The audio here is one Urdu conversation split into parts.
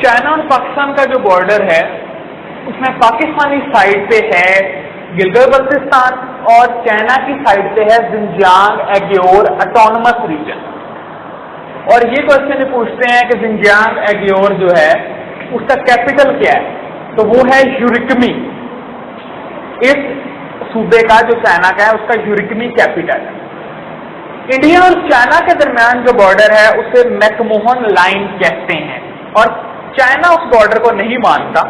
چائنا اور پاکستان کا جو بارڈر ہے اس میں پاکستانی سائڈ پہ ہے گلگت بلتستان اور چائنا کی سائڈ پہ ہے زنجیانگ ایگیور اٹانومس ریجن. اور یہ کوشچن پوچھتے ہیں کہ زنجیانگ ایگیور جو ہے اس کا کیپٹل کیا ہے, تو وہ ہے یورکمی. اس صوبے کا جو چائنا کا ہے اس کا یورکمی کیپٹل ہے. انڈیا اور چائنا کے درمیان جو بارڈر ہے اسے میکموہن لائن کہتے ہیں, اور چائنا اس بارڈر کو نہیں مانتا,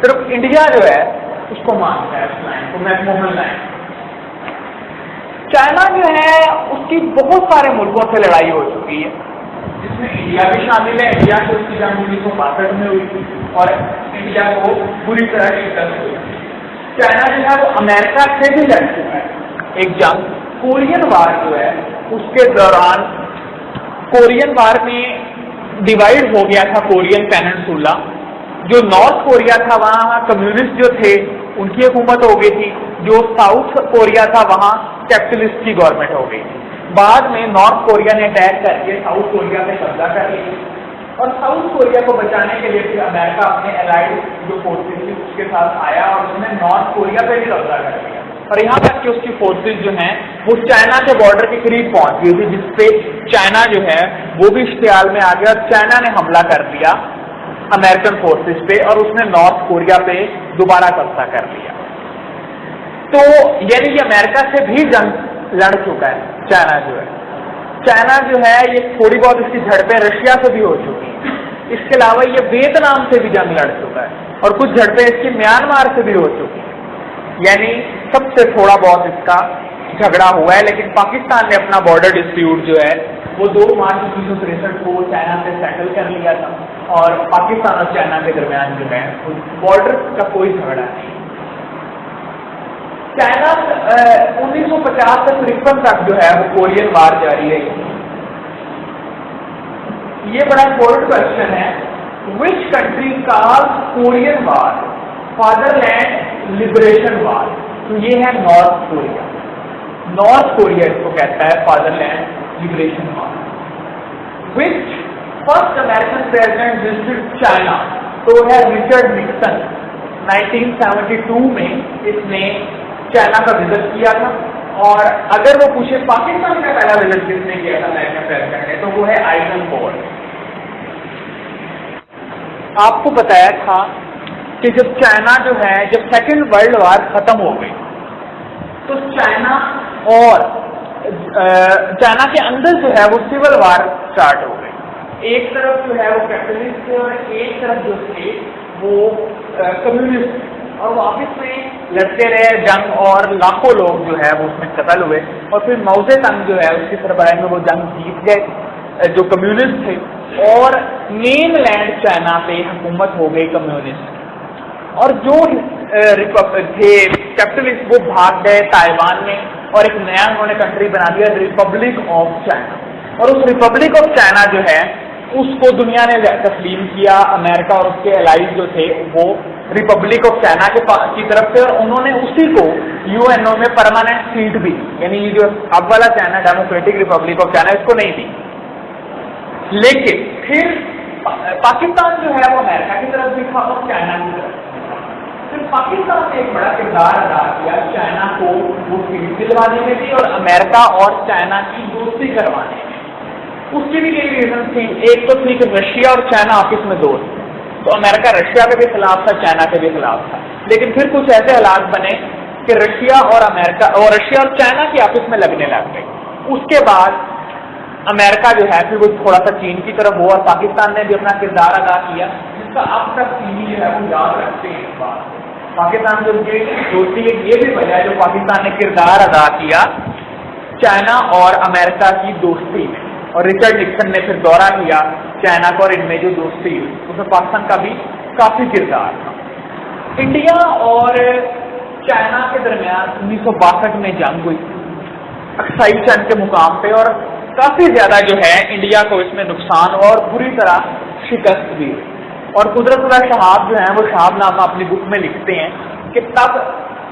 صرف انڈیا جو ہے اس کو مانتا ہے, اس لائن کو میکموہن لائن. چائنا جو ہے اس کی بہت سارے ملکوں سے لڑائی ہو چکی ہے جس میں انڈیا بھی شامل ہے. انڈیا کو اس کی جنگ 1962 میں ہوئی تھی اور انڈیا کو بری طرح شکست ہوئی. چائنا جو ہے وہ امریکہ سے بھی لڑ چکا ہے ایک جنگ. کورین وار جو ہے اس کے دوران کورین وار میں ڈیوائڈ ہو گیا تھا کورین پیننسولا. جو نارتھ کوریا تھا وہاں کمیونسٹ جو تھے ان کی حکومت ہو گئی تھی, جو ساؤتھ کوریا تھا وہاں کیپٹلسٹ کی گورنمنٹ ہو گئی تھی. بعد میں نارتھ کوریا نے اٹیک کر کے ساؤتھ کوریا پہ قبضہ کر لیا, اور ساؤتھ کوریا کو بچانے کے لیے پھر امریکہ اپنے الائڈ جو فورسز تھی اس کے ساتھ آیا اور اس نے نارتھ کوریا پہ بھی قبضہ کر لیا. اور یہاں تک کہ اس کی فورسز جو ہیں وہ چائنا کے بارڈر کے قریب پہنچ گئی تھی, جس پہ چائنا جو ہے وہ بھی اشتعال میں آ گیا اور چائنا نے حملہ کر دیا امریکن فورسز پہ اور اس نے نارتھ کوریا پہ دوبارہ قبضہ کر لیا. تو یعنی یہ امریکہ سے بھی جنگ لڑ چکا ہے چائنا جو ہے. چائنا جو ہے یہ تھوڑی بہت اس کی جھڑپیں رشیا سے بھی ہو چکی ہیں. اس کے علاوہ یہ ویتنام سے بھی جنگ لڑ چکا ہے اور کچھ جھڑپیں اس کی میانمار سے بھی ہو چکی ہیں. یعنی سب سے تھوڑا بہت اس کا جھگڑا ہوا ہے. لیکن پاکستان نے اپنا بارڈر ڈسپیوٹ جو ہے وہ 2 مارچ 1963 کو چائنا سے سیٹل کر لیا تھا, اور پاکستان اور چائنا کے درمیان جو ہے بارڈر کا کوئی جھگڑا نہیں. چائنا 1950 سے 53 تک جو ہے وہ کورین وار جاری رہی. یہ بڑا امپورٹنٹ کوشچن ہے, which country calls Korean war father land liberation war. تو یہ ہے نارتھ کوریا. نارتھ کوریا اس کو کہتا ہے father land liberation war. Which first American president visited China, تو ہے رچرڈ نکسن. 1972 میں اس نے چائنا کا وزٹ کیا تھا. اور اگر وہ پوچھے پاکستان کا پہلا وزٹ کس نے کیا تھا امریکن پریزیڈنٹ نے, تو وہ ہے آئزنہور. آپ کو بتایا تھا کہ جب چائنا جو ہے جب سیکنڈ ورلڈ وار ختم ہو گئی تو چائنا اور چائنا کے اندر جو ہے وہ سول وار سٹارٹ ہو گئی. ایک طرف جو ہے وہ کیپٹلسٹ تھے اور ایک طرف جو تھے وہ کمیونسٹ, اور وہ آپس میں لڑتے رہے جنگ, اور لاکھوں لوگ جو ہے وہ اس میں قتل ہوئے. اور پھر ماؤ زے تنگ جو ہے اس کی سربراہی میں وہ جنگ جیت گئے جو کمیونسٹ تھے, اور مین لینڈ چائنا پہ حکومت ہو گئی کمیونسٹ. اور جو تھے کیپٹلسٹ وہ بھاگ گئے تائیوان میں, اور ایک نیا انہوں نے کنٹری بنا دیا ریپبلک آف چائنا. اور اس ریپبلک آف چائنا جو ہے اس کو دنیا نے تسلیم کیا. امریکہ اور اس کے الائز جو تھے وہ ریپبلک آف چائنا کی طرف سے, اور انہوں نے اسی کو UN میں پرماننٹ سیٹ بھی دی. یعنی یہ جو اب والا China Democratic Republic of China اس کو نہیں دی. لیکن پھر پاکستان جو ہے وہ امریکہ کی طرف بھی تھا اور چائنا کی طرف. پھر پاکستان نے ایک بڑا کردار ادا کیا چائنا کو وہ سیٹ دلوانے میں بھی اور امریکہ اور چائنا کی دوستی کروانے میں. اس کی بھی کئی ریزن تھی. ایک تو تھی کہ رشیا اور چائنا آپس میں دوست تھے, تو امریکہ رشیا کے بھی خلاف تھا, چائنا کے بھی خلاف تھا. لیکن پھر کچھ ایسے حالات بنے کہ رشیا اور امریکہ اور رشیا اور چائنا کی آپس میں لگنے لگ گئی. اس کے بعد امریکہ جو ہے پھر وہ تھوڑا سا چین کی طرف ہوا, اور پاکستان نے بھی اپنا کردار ادا کیا جس کا اب تک چینی جو ہے وہ یاد رکھتے ہیں. اس بات پاکستان جو دوستی یہ بھی وجہ ہے جو پاکستان نے کردار ادا کیا چائنا اور امریکہ کی دوستی میں. اور رچرڈ نکسن نے پھر دورہ کیا چائنا کو, اور ان میں جو دوستی ہوئی اس میں پاکستان کا بھی کافی کردار تھا. انڈیا اور چائنا کے درمیان 1962 میں جنگ ہوئی اکسائی چند کے مقام پہ, اور کافی زیادہ جو ہے انڈیا کو اس میں نقصان ہوا اور بری طرح شکست بھی ہوئی. اور قدرت اللہ شہاب جو ہیں وہ شہاب نامہ اپنی بک میں لکھتے ہیں کہ تب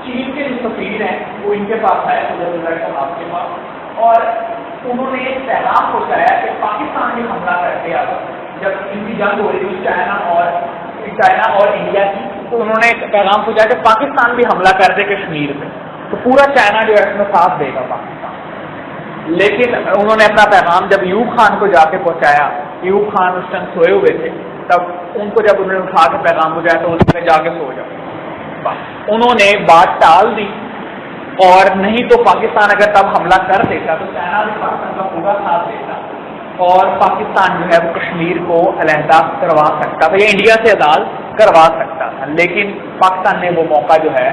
چین کے جو سفیر ہیں وہ ان کے پاس آئے قدرت اللہ شہاب کے پاس, اور انہوں نے ایک پیغام پہنچایا کہ پاکستان نے حملہ کر کے اب جب ان کی جنگ ہو رہی تھی چائنا اور چائنا اور انڈیا کی، تو انہوں نے ایک پیغام پہنچا کہ پاکستان بھی حملہ کر دے کشمیر پہ تو پورا چائنا جو ہے اس میں ساتھ دے گا پاکستان۔ لیکن انہوں نے اپنا پیغام جب ایوب خان کو جا کے پہنچایا، ایوب خان اس ٹائم سوئے ہوئے تھے، تب ان کو جب انہوں نے اٹھا کے پیغام پہنچایا تو انہوں نے جا کے سو جاؤ، انہوں نے بات ٹال دی، اور نہیں تو پاکستان اگر تب حملہ کر دیتا تو چائنا بھی پاکستان کا پورا ساتھ دیتا اور پاکستان جو ہے وہ کشمیر کو علیحدہ کروا سکتا تھا یا انڈیا سے آزاد کروا سکتا تھا، لیکن پاکستان نے وہ موقع جو ہے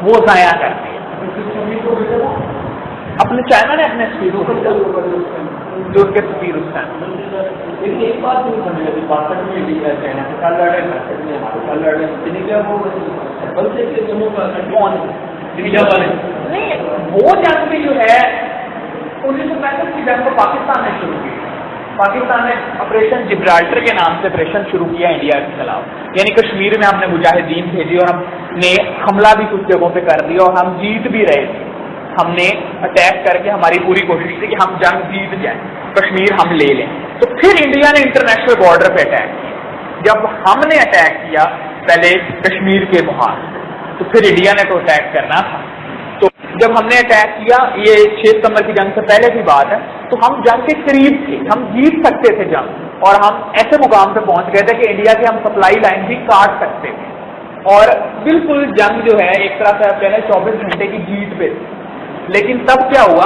وہ ضائع کر دیا۔ اپنے چائنا نے اپنے سفیر جو ان کے سفیر اس ٹائم ایک بات نہیں سمجھ لگی پاکستان میں چائنا سے کل لڑے نہیں، وہ جنگ بھی جو ہے 1965 کی جنگ کو پاکستان نے شروع کی، پاکستان نے آپریشن جبرالٹر کے نام سے آپریشن شروع کیا انڈیا کے خلاف، یعنی کشمیر میں ہم نے مجاہدین بھیجی اور ہم نے حملہ بھی کچھ جگہوں پہ کر دیا اور ہم جیت بھی رہے تھے، ہم نے اٹیک کر کے ہماری پوری کوشش تھی کہ ہم جنگ جیت جائیں، کشمیر ہم لے لیں۔ تو پھر انڈیا نے انٹرنیشنل بارڈر پہ اٹیک کیا، جب ہم نے اٹیک کیا پہلے کشمیر کے محاذ، تو پھر انڈیا نے تو اٹیک کرنا تھا، تو جب ہم نے اٹیک کیا، یہ 6 ستمبر کی جنگ سے پہلے کی بات ہے، تو ہم جنگ کے قریب تھے، ہم جیت سکتے تھے جنگ، اور ہم ایسے مقام پہ پہنچ گئے تھے کہ انڈیا کی ہم سپلائی لائن بھی کاٹ سکتے تھے، اور بالکل جنگ جو ہے ایک طرح سے آپ کہہ رہے 24 گھنٹے کی جیت پہ تھی۔ لیکن تب کیا ہوا،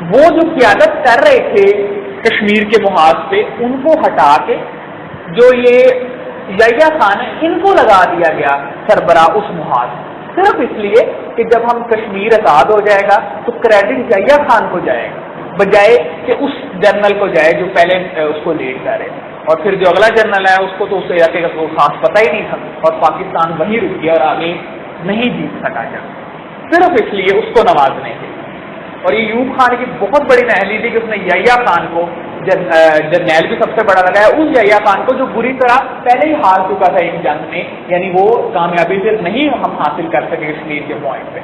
وہ جو قیادت کر رہے تھے کشمیر کے محاذ پہ، ان کو ہٹا کے جو یہ یحییٰ خان ہے ان کو لگا دیا گیا سربراہ اس محاذ، صرف اس لیے کہ جب ہم کشمیر آزاد ہو جائے گا تو کریڈٹ یحییٰ خان کو جائے گا بجائے کہ اس جنرل کو جائے جو پہلے اس کو لیڈ کرے، اور پھر جو اگلا جنرل ہے اس کو تو اس علاقے کا کوئی خاص پتہ ہی نہیں تھا، اور پاکستان وہیں رک گیا اور آگے نہیں جیت سکا جنگ، صرف اس لیے اس کو نوازنے کے۔ اور یہ ایوب خان کی بہت بڑی نہلی تھی کہ اس نے یحییٰ خان کو جرنیل بھی سب سے بڑا لگایا، اس یحییٰ خان کو جو بری طرح پہلے ہی ہار چکا تھا ایک جنگ میں، یعنی وہ کامیابی سے نہیں ہم حاصل کر سکے کشمیر کے پوائنٹ پہ،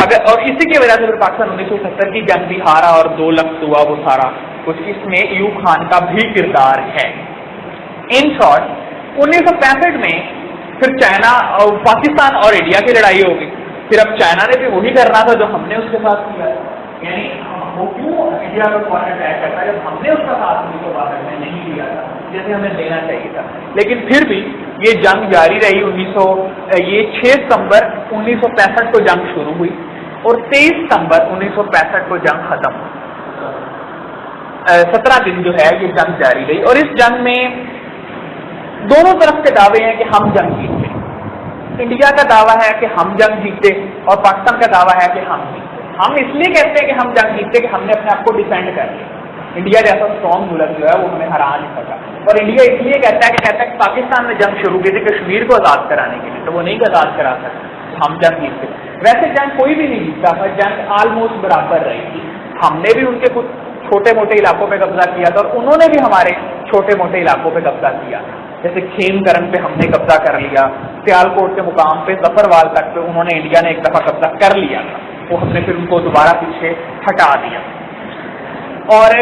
اگر اور اسی کی وجہ سے پھر پاکستان 1970 کی جنگ بھی ہارا اور 2 لفظ ہوا وہ سارا کچھ، اس میں ایوب خان کا بھی کردار ہے۔ ان شارٹ 1965 میں پھر چائنا اور پاکستان اور انڈیا کی لڑائی ہو گئی، پھر اب چائنا نے بھی وہی کرنا تھا جو ہم نے اس کے ساتھ کیا، یعنی وہ کیوں انڈیا پر فوراً اٹیک کرتا ہے جب ہم نے اس کا ساتھ 1962 میں نہیں دیا تھا جیسے ہمیں دینا چاہیے تھا، لیکن پھر بھی یہ جنگ جاری رہی۔ یہ 6 ستمبر 1965 کو جنگ شروع ہوئی اور 23 ستمبر 1965 کو جنگ ختم ہوئی، 17 دن جو ہے یہ جنگ جاری رہی، اور اس جنگ میں دونوں طرف کے دعوے ہیں کہ ہم جنگ جیتے، انڈیا کا دعویٰ ہے کہ ہم جنگ جیتے اور پاکستان کا دعویٰ ہے کہ ہم جیتے۔ ہم اس لیے کہتے ہیں کہ ہم جنگ جیتے کہ ہم نے اپنے آپ کو ڈیفینڈ کر لیا، انڈیا جیسا اسٹرانگ ملک جو ہے وہ ہمیں ہرا نہیں سکا، اور انڈیا اس لیے کہتا ہے کہ پاکستان نے جنگ شروع کی تھی کشمیر کو آزاد کرانے کے لیے، تو وہ نہیں آزاد کرا سکتا، ہم جنگ جیتے۔ ویسے جنگ کوئی بھی نہیں جیتا تھا، جنگ آلموسٹ برابر رہی تھی، ہم نے بھی ان کے کچھ چھوٹے موٹے علاقوں پہ قبضہ کیا تھا اور انہوں نے بھی ہمارے چھوٹے موٹے علاقوں پہ قبضہ کیا، جیسے کھیم کرن پہ ہم نے قبضہ کر لیا، سیالکوٹ کے مقام پہ ظفروال تک پہ انہوں نے انڈیا نے ایک دفعہ قبضہ کر لیا تھا، وہ ہم نے پھر ان کو دوبارہ پیچھے ہٹا دیا، اور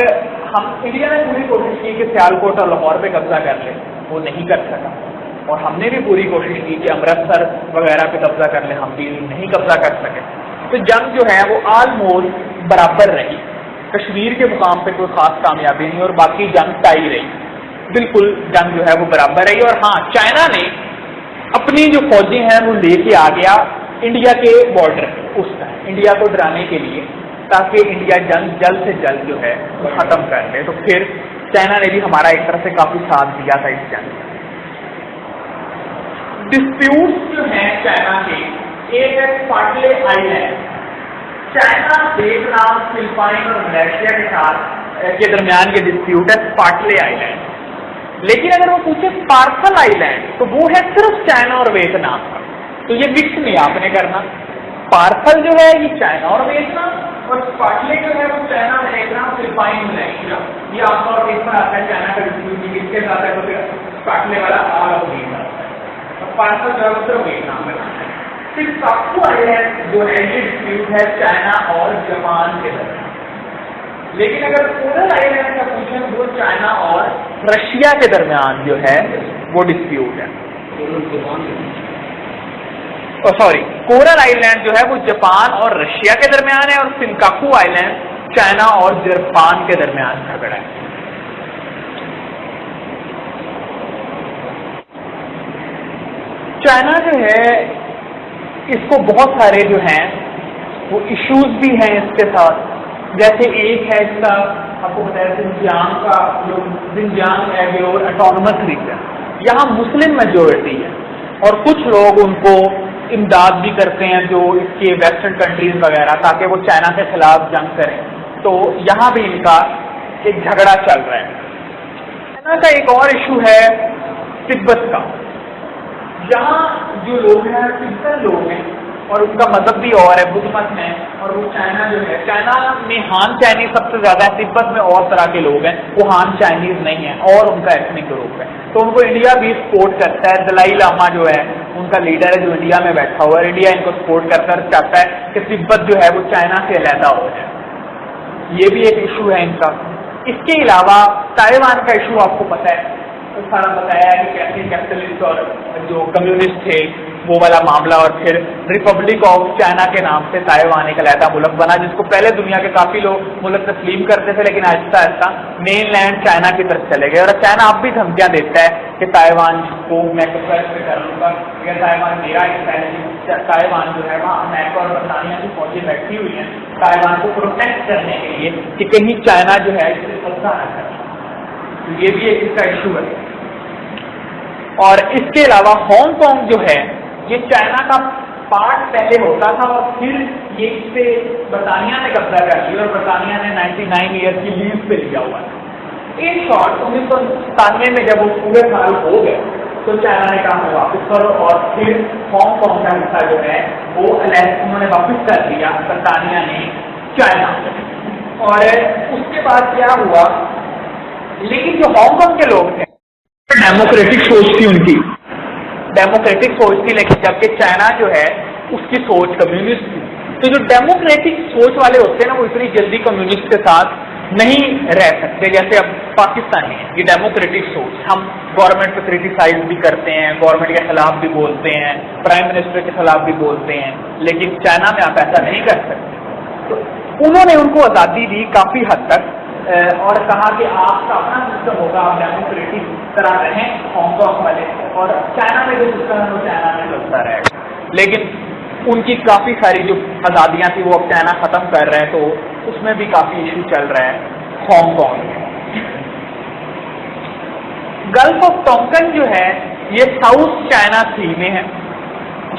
ہم انڈیا نے پوری کوشش کی کہ سیالکوٹ اور لاہور پہ قبضہ کر لیں، وہ نہیں کر سکا، اور ہم نے بھی پوری کوشش کی کہ امرتسر وغیرہ پہ قبضہ کر لیں، ہم بھی نہیں قبضہ کر سکے۔ تو جنگ جو ہے وہ آلموسٹ برابر رہی، کشمیر کے مقام پہ کوئی خاص کامیابی نہیں اور باقی جنگ ٹائی رہی، بالکل جنگ جو ہے وہ برابر رہی۔ اور ہاں، چائنا نے اپنی جو فوجیں ہیں وہ لے کے آ گیا انڈیا کے بارڈر پہ اس ٹائم، انڈیا کو ڈرانے کے لیے، تاکہ انڈیا جنگ جلد سے جلد جو ہے وہ ختم کر لے۔ تو پھر چائنا نے بھی ہمارا ایک طرح سے کافی ساتھ دیا تھا اس جنگ میں۔ ڈسپیوٹس جو ہیں چائنا کے، ایک ہے اسپاٹلے آئی لینڈ، چائنا، ویتنام، فلپائن اور ملیشیا کے ساتھ کے درمیان یہ ڈسپیوٹ ہے اسپاٹلے آئی لینڈ۔ لیکن اگر وہ پوچھے پارسل آئی لینڈ تو وہ ہے صرف چائنا اور ویتنام کا، تو یہ مکس نہیں آپ نے کرنا، پارسل جو ہے یہ چائنا اور ویتنام، اور اسپاٹلے جو ہے وہ چائنا، ویتنام، فلپائن، ملیشیا، یہ آپ کا اور اس پر آتا ہے چائنا کا ڈسپیوٹ کس کے ساتھ ہے، تو پھر اسپاٹلے والا آل نہیں کرتا ہے، اور پارسل جو ہے وہ صرف ویتنام میں آتا ہے۔ پھر ٹاپو آئی لینڈ جو ہے یہ ڈسپیوٹ ہے چائنا اور جاپان کے درمیان، لیکن اگر کورل آئی لینڈ کا پوچھیں وہ چائنا اور رشیا کے درمیان جو ہے وہ ڈسپیوٹ ہے۔ سوری، کورل آئی لینڈ جو ہے وہ جاپان اور رشیا کے درمیان ہے، اور سنکاکو آئی لینڈ چائنا اور جاپان کے درمیان جھگڑا ہے۔ چائنا جو ہے اس کو بہت سارے جو ہیں وہ ایشوز بھی ہیں اس کے ساتھ، جیسے ایک ہے اس کا آپ کو بتایا زنجیانگ کا، جو زنجیانگ ہے وہ اٹانومس ریجن، یہاں مسلم میجورٹی ہے اور کچھ لوگ ان کو امداد بھی کرتے ہیں جو اس کے ویسٹرن کنٹریز وغیرہ، تاکہ وہ چائنا کے خلاف جنگ کریں، تو یہاں بھی ان کا ایک جھگڑا چل رہا ہے۔ چائنا کا ایک اور ایشو ہے تبت کا، یہاں جو لوگ ہیں کرسچن لوگ ہیں اور ان کا مذہب بھی اور ہے، بدھ مت میں، اور وہ چائنا جو ہے، چائنا میں ہان چائنیز سب سے زیادہ ہے، تبت میں اور طرح کے لوگ ہیں، وہ ہان چائنیز نہیں ہیں اور ان کا ایتھنک گروپ ہے، تو ان کو انڈیا بھی سپورٹ کرتا ہے۔ دلائی لاما جو ہے ان کا لیڈر ہے جو انڈیا میں بیٹھا ہوا ہے، انڈیا ان کو سپورٹ کرتا ہے، چاہتا ہے کہ تبت جو ہے وہ چائنا سے علیحدہ ہو جائے، یہ بھی ایک ایشو ہے ان کا۔ اس کے علاوہ تائیوان کا ایشو آپ کو پتہ ہے، سارا بتایا ہے کہ کیسے کیپٹلسٹ اور جو کمیونسٹ تھے وہ والا معاملہ، اور پھر ریپبلک آف چائنا کے نام سے تائیوان ایک علیحدہ ملک بنا، جس کو پہلے دنیا کے کافی لوگ ملک تسلیم کرتے تھے، لیکن آہستہ آہستہ مین لینڈ چائنا کی طرف چلے گئے، اور چائنا اب بھی دھمکیاں دیتا ہے کہ تائیوان کو میں کر لوں گا، تائیوان میرا حصہ ہے۔ تائیوان جو ہے وہاں امریکہ اور برطانیہ کی فوجیں بیٹھی ہوئی ہیں تائیوان کو پروٹیکٹ کرنے کے لیے کہ کہیں چائنا جو ہے اسے قبضہ نہ کرے، یہ بھی ایک اس کا ایشو ہے۔ اور اس کے علاوہ ہانگ کانگ جو ہے یہ چائنا کا پارٹ پہلے ہوتا تھا، اور پھر یہ اس سے برطانیہ نے قبضہ کر لیا، اور برطانیہ نے 99 ایئر کی لیز پہ لیا ہوا تھا۔ ان شارٹ 1997 میں جب وہ پورے سال ہو گئے تو چائنا نے کہا واپس کرو، اور پھر ہانگ کانگ کا حصہ جو ہے وہ انہوں نے واپس کر دیا برطانیہ نے چائنا، اور اس کے بعد کیا ہوا، لیکن جو ہانگ کانگ کے لوگ تھے ڈیموکریٹک سوچ تھی، ان کی ڈیموکریٹک سوچ تھی، لیکن جبکہ چائنا جو ہے اس کی سوچ کمیونسٹ تھی، تو جو ڈیموکریٹک سوچ والے ہوتے ہیں نا وہ اتنی جلدی کمیونسٹ کے ساتھ نہیں رہ سکتے، جیسے اب پاکستانی ہے یہ ڈیموکریٹک سوچ، ہم گورنمنٹ کو کریٹیسائز بھی کرتے ہیں، گورنمنٹ کے خلاف بھی بولتے ہیں، پرائم منسٹر کے خلاف بھی بولتے ہیں، لیکن چائنا میں آپ ایسا نہیں کر سکتے۔ تو انہوں نے ان کو آزادی دی کافی حد تک، اور کہا کہ آپ کا اپنا سسٹم ہوگا، آپ ڈیموکریٹک طرح رہیں ہانگ کانگ والے، اور چائنا میں جو سسٹم ہے وہ چائنا میں چلتا رہے گا، لیکن ان کی کافی ساری جو آزادیاں تھیں وہ اب چائنا ختم کر رہے ہیں، تو اس میں بھی کافی ایشو چل رہا ہے ہانگ کانگ میں۔ گلف آف ٹونکن جو ہے یہ ساؤتھ چائنا سی میں ہے،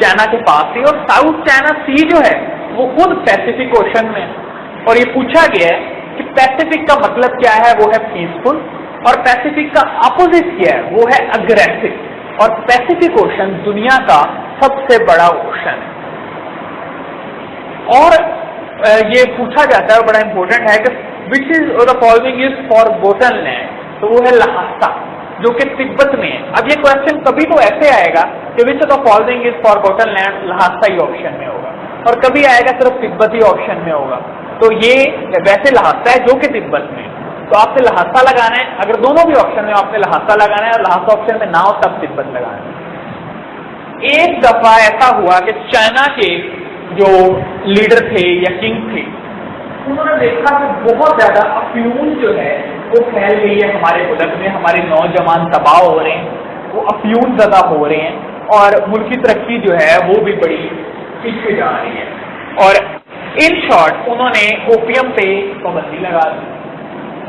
چائنا کے پاس ہی، اور ساؤتھ چائنا سی جو ہے وہ خود پیسیفک اوشن میں ہے، اور یہ پوچھا گیا ہے کہ پیسیفک کا مطلب کیا ہے، وہ ہے پیسفل، اور پیسیفک کا اپوزٹ کیا ہے، وہ ہے اگریسو، اور پیسیفک اوشن دنیا کا سب سے بڑا اوشن ہے۔ اور یہ پوچھا جاتا ہے، بڑا امپورٹنٹ ہے کہ وچ از دا فالوئنگ از فارگوٹن لینڈ، تو وہ ہے لہاسا جو کہ تبت میں ہے۔ اب یہ کوشچن کبھی تو ایسے آئے گا کہ which of the following is forgotten land, Lhasa ہی آپشن میں ہوگا، اور کبھی آئے گا صرف تبت ہی آپشن میں ہوگا، تو یہ ویسے لہاسا ہے جو کہ تبت میں ہے، تو آپ نے لہاسا لگانا ہے، اگر دونوں بھی آپشن میں آپ نے لہاسا لگانا ہے، اور لہاسا آپشن میں نہ ہو تب تبت لگانا ہے۔ ایک دفعہ ایسا ہوا کہ چائنا کے جو لیڈر تھے یا کنگ تھے، انہوں نے دیکھا کہ بہت زیادہ افیون جو ہے وہ پھیل گئی ہے ہمارے ملک میں، ہمارے نوجوان تباہ ہو رہے ہیں، وہ افیون زدہ ہو رہے ہیں، اور ملکی ترقی جو ہے وہ بھی بڑی پیچھے جا رہی ہے، اور ان شارٹ انہوں نے اوپیم پہ پابندی لگا دی،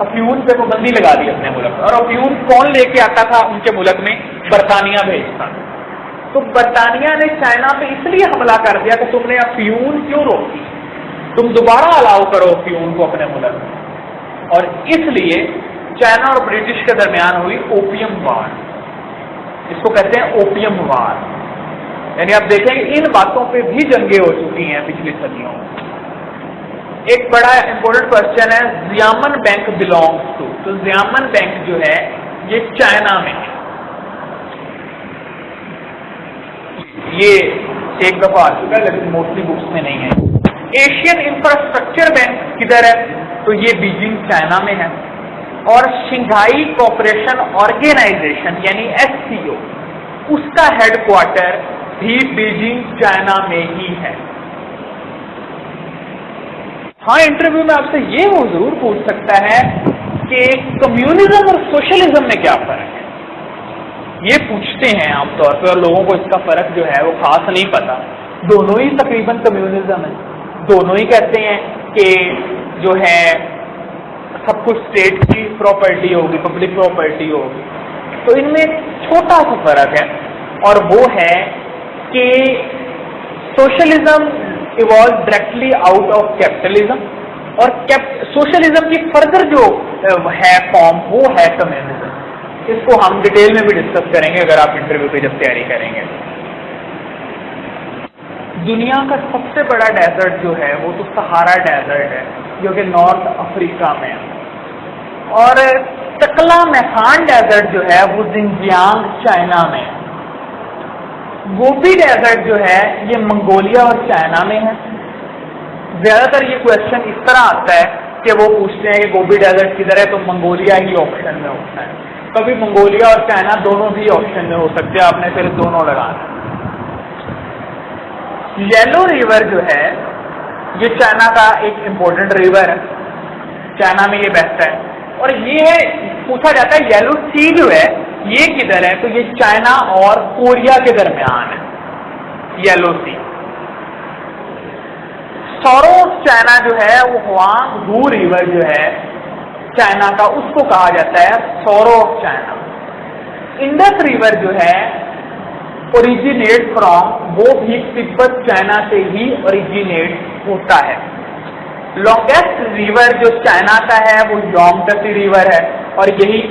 افیون پہ پابندی لگا دی اپنے ملک میں، اور افیون کون لے کے آتا تھا ان کے ملک میں؟ برطانیہ بھیجتا۔ تو برطانیہ نے چائنا پہ اس لیے حملہ کر دیا کہ تم نے افیون کیوں روکی، تم دوبارہ الاؤ کرو افیون کو اپنے ملک میں، اور اس لیے چائنا اور برٹش کے درمیان ہوئی اوپیم وار، اس کو کہتے ہیں اوپیم وار، یعنی آپ دیکھیں کہ ان باتوں پہ بھی جنگیں ہو چکی ہیں پچھلی صدیوں میں۔ ایک بڑا امپورٹنٹ کوشچن ہے زیامن بینک بلونگس ٹو، تو زیامن بینک جو ہے یہ چائنا میں ہے، یہ ایک دفعہ آ چکا ہے لیکن موسٹلی بکس میں نہیں ہے۔ ایشین انفراسٹرکچر بینک کدھر ہے؟ تو یہ بیجنگ چائنا میں ہے، اور شنگھائی کوآپریشن آرگنائزیشن یعنی SCO اس کا ہیڈ کوارٹر بھی بیجنگ چائنا میں ہی ہے. ہاں انٹرویو میں آپ سے یہ وہ ضرور پوچھ سکتا ہے کہ کمیونزم اور سوشلزم میں کیا فرق ہے. یہ پوچھتے ہیں عام طور پہ اور لوگوں کو اس کا فرق جو ہے وہ خاص نہیں پتا. دونوں ہی تقریباً کمیونزم ہے. دونوں ہی کہتے ہیں کہ جو ہے سب کچھ اسٹیٹ کی پراپرٹی ہوگی, پبلک پراپرٹی ہوگی. تو ان میں چھوٹا سا فرق ہے اور وہ ہے کہ socialism evolve directly out of capitalism اور سوشلزم کی فردر جو ہے فارم وہ ہے کمیونزم. اس کو ہم ڈیٹیل میں بھی ڈسکس کریں گے اگر آپ انٹرویو پہ جب تیاری کریں گے. دنیا کا سب سے بڑا ڈیزرٹ جو ہے وہ تو سہارا ڈیزرٹ ہے جو کہ نارتھ افریقہ میں ہے, اور ٹکلا میخان ڈیزرٹ جو ہے وہ زنجیانگ چائنا میں ہے. گوبی ڈیزرٹ جو ہے یہ منگولیا اور چائنا میں ہے. زیادہ تر یہ کوشچن اس طرح آتا ہے کہ وہ پوچھتے ہیں کہ گوبی ڈیزرٹ کدھر ہے تو منگولیا ہی آپشن میں ہوتا ہے. کبھی منگولیا اور چائنا دونوں بھی آپشن میں ہو سکتے ہیں, آپ نے پھر دونوں لگانا. یلو ریور جو ہے یہ چائنا کا ایک امپورٹنٹ ریور ہے, چائنا میں یہ بہتا ہے. اور یہ پوچھا جاتا ہے یلو سی جو ہے یہ کدھر ہے, تو یہ چائنا اور کوریا کے درمیان ہے یلو سی. سورو چائنا جو ہے وہ ہوانگ ہو ریور جو ہے چائنا کا, اس کو کہا جاتا ہے سورو آف چائنا. انڈس ریور جو ہے اوریجینیٹ فرام, وہ بھی تبت چائنا سے ہی اوریجینیٹ ہوتا ہے. لانگیسٹ ریور جو چائنا کا ہے وہ یانگٹسی ریور ہے, اور یہی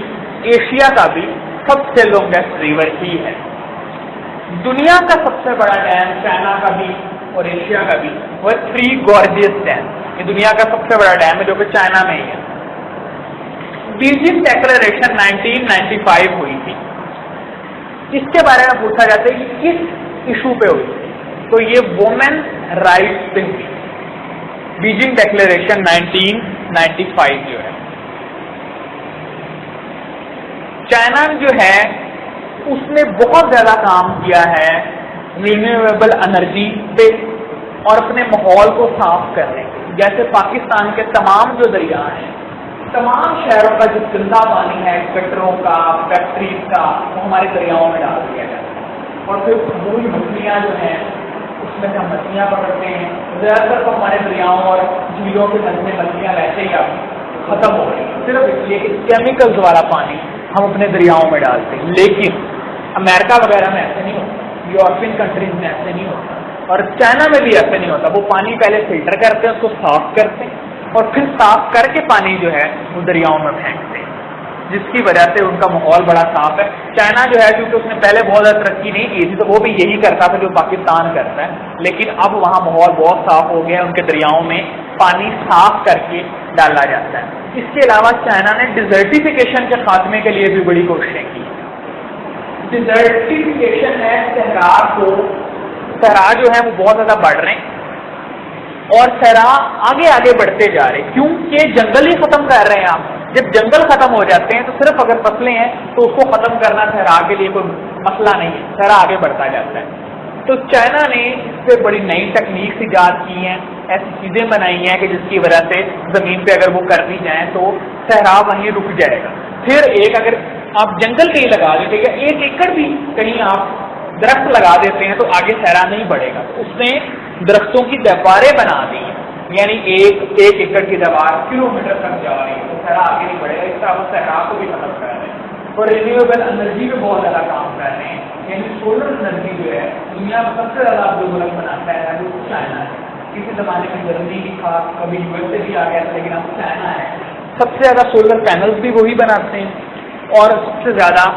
ایشیا کا بھی سب سے لانگیسٹ ریور ہی ہے. دنیا کا سب سے بڑا ڈیم چائنا کا بھی اور ایشیا کا بھی وہ تھری گارجیس ڈیم, یہ دنیا کا سب سے بڑا ڈیم ہے جو کہ چائنا میں ہی ہے. بیجنگ ڈیکلریشن 1995 ہوئی تھی. اس کے بارے میں پوچھا جاتا ہے کہ کس ایشو پہ ہوئی, تو یہ وومن رائٹس پہ ہوئی. بیجنگ ڈیکلریشن 1995 جو ہے. چائنا جو ہے اس نے بہت زیادہ کام کیا ہے رینیویبل انرجی پہ اور اپنے ماحول کو صاف کرنے کے. جیسے پاکستان کے تمام جو دریا ہیں, تمام شہروں کا جو گندا پانی ہے گٹروں کا, فیکٹریز کا, وہ ہمارے دریاؤں میں ڈال دیا جاتا ہے. اور پھر وہی مچھلیاں جو ہیں اس میں سے ہم مچھلیاں پکڑتے ہیں. زیادہ تر تو ہمارے دریاؤں اور جھیلوں کے اندر مچھلیاں ویسے ہی اب ختم ہو رہی ہیں, صرف اس لیے کہ کیمیکلز والا پانی ہم اپنے دریاؤں میں ڈالتے ہیں. لیکن امریکہ وغیرہ میں ایسے نہیں ہوتا, یورپین کنٹریز میں ایسے نہیں ہوتا, اور چائنا میں بھی ایسے نہیں ہوتا. وہ پانی پہلے فلٹر کرتے ہیں, اس کو صاف کرتے ہیں, اور پھر صاف کر کے پانی جو ہے وہ دریاؤں میں پھینکتے ہیں, جس کی وجہ سے ان کا ماحول بڑا صاف ہے. چائنا جو ہے کیونکہ اس نے پہلے بہت زیادہ ترقی نہیں کی تھی تو وہ بھی یہی کرتا تھا جو پاکستان کرتا ہے, لیکن اب وہاں ماحول بہت صاف ہو گیا, ان کے دریاؤں میں پانی صاف کر کے ڈالا جاتا ہے. اس کے علاوہ چائنا نے ڈیزرٹیفیکیشن کے خاتمے کے لیے بھی بڑی کوششیں کی. ڈیزرٹیفیکیشن ہے صحرا جو ہے وہ بہت زیادہ بڑھ رہے ہیں اور صحرا آگے بڑھتے جا رہے ہیں, کیونکہ جنگل ہی ختم کر رہے ہیں آپ. جب جنگل ختم ہو جاتے ہیں تو صرف اگر فصلیں ہیں تو اس کو ختم کرنا صحرا کے لیے کوئی مسئلہ نہیں ہے, صحرا آگے بڑھتا جاتا ہے. تو چائنا نے اس پہ بڑی نئی ٹیکنیکس ایجاد کی ہیں, ایسی چیزیں بنائی ہیں کہ جس کی وجہ سے زمین پہ اگر وہ کر دی جائیں تو صحرا وہیں رک جائے گا. پھر ایک اگر آپ جنگل کہیں لگا دیتے گا, 1 ایکڑ بھی کہیں آپ درخت لگا دیتے ہیں تو آگے صحرا نہیں بڑھے گا. اس نے درختوں کی دیواریں بنا دی ہیں, یعنی 1 ایکڑ کی دیوار کلومیٹر تک جا رہی ہے, تو صحرا آگے نہیں بڑھے گا. اس طرح وہ صحرا کو بھی ختم کر رہے ہیں. اور رینیویبل انرجی پہ بہت زیادہ کام کر رہے ہیں, یعنی سولر انرجی جو ہے دنیا میں سب سے زیادہ جو ملک بناتا ہے وہ چائنا ہے. کسی زمانے میں جرمنی کی تھا, کبھی یو ایس اے بھی آ گیا تھا, لیکن اب چائنا ہے. سب سے زیادہ سولر پینلز بھی وہی بناتے ہیں اور سب سے زیادہ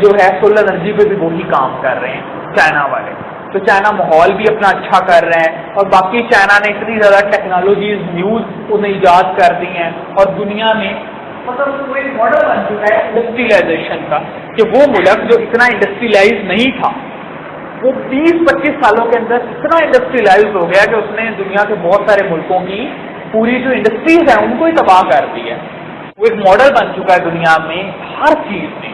جو ہے سولر انرجی پہ بھی وہی کام کر رہے ہیں چائنا والے. تو چائنا ماحول بھی اپنا اچھا کر رہے ہیں, اور باقی چائنا نے اتنی زیادہ ٹیکنالوجیز نیوز انہیں ایجاد کر دی ہیں, اور دنیا میں مطلب وہ ایک ماڈل بن چکا ہے انڈسٹریلائزیشن کا, کہ وہ ملک جو اتنا انڈسٹریلائز نہیں تھا وہ 20-25 سالوں کے اندر اتنا انڈسٹریلائز ہو گیا کہ اس نے دنیا کے بہت سارے ملکوں کی پوری جو انڈسٹریز ہیں ان کو ہی تباہ کر دی ہے. وہ ایک ماڈل بن چکا ہے دنیا میں ہر چیز میں.